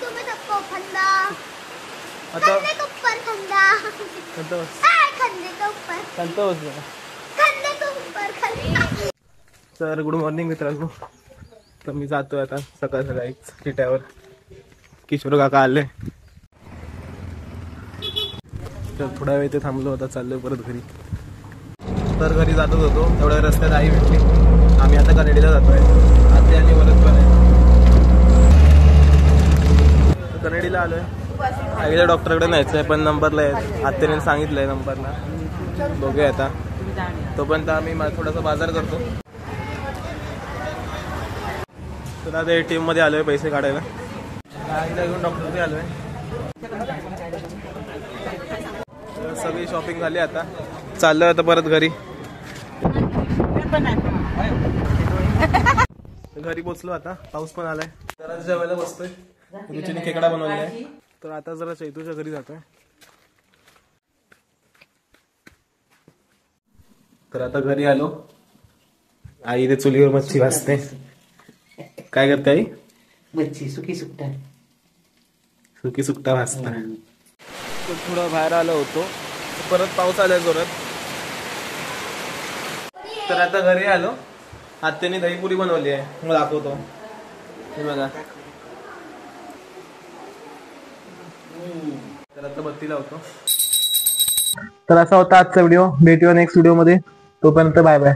तुम्ही सबको फंदा आता खंडे के ऊपर फंदा संतोष खंडे के ऊपर संतोष खंडे के ऊपर खंडा। तर गुड मॉर्निंग मित्रांनो. तर मी जातोय आता सकाळ सकाळी किट्यावर. किशोर काका आले तर थोडा वेळ ते थांबलो. आता चाललोय परत घरी. तर घरी जातच होतो तेवढ्या रस्त्यात आई भेटली. आम्ही आता कनेडीला जातोय. आते आणि वरच पण आहे. कनेडीला आलोय. आईला डॉक्टरकडे न्यायचं आहे पण नंबरला आहे. आत्याने सांगितलंय नंबरला. बघूया आता. तोपर्यंत आम्ही थोडासा बाजार करतो. तर आता ATM मध्ये आलोय पैसे काढायला. आईला घेऊन डॉक्टरकडे आलोय. सगळी शॉपिंग झाली. आता चाललोय आता परत घरी. घरी पोचलो आता. पाऊस पण आलाय. तर जेवायला बसतोय. रुचीने खेकडा बनवलेला आहे. तर आता जरा चैतूच्या घरी जातोय. तर आता घरी आलो. आई ते चुलीवर मच्छी भाजते. काय करते आई? मच्छी सुकी सुकटा सुकी सुकटा भाजता. तो थोडा बाहेर आलो होतो. परत पाऊस आलाय जोरात. तर आता घरी आलो. आत्याने दहीपुरी बनवली आहे. मग दाखवतो. हे बघा. तर आता बत्ती लावतो. तर असा होता आजचा व्हिडिओ. भेटूया नेक्स्ट व्हिडिओ मध्ये. तोपर्यंत बाय बाय.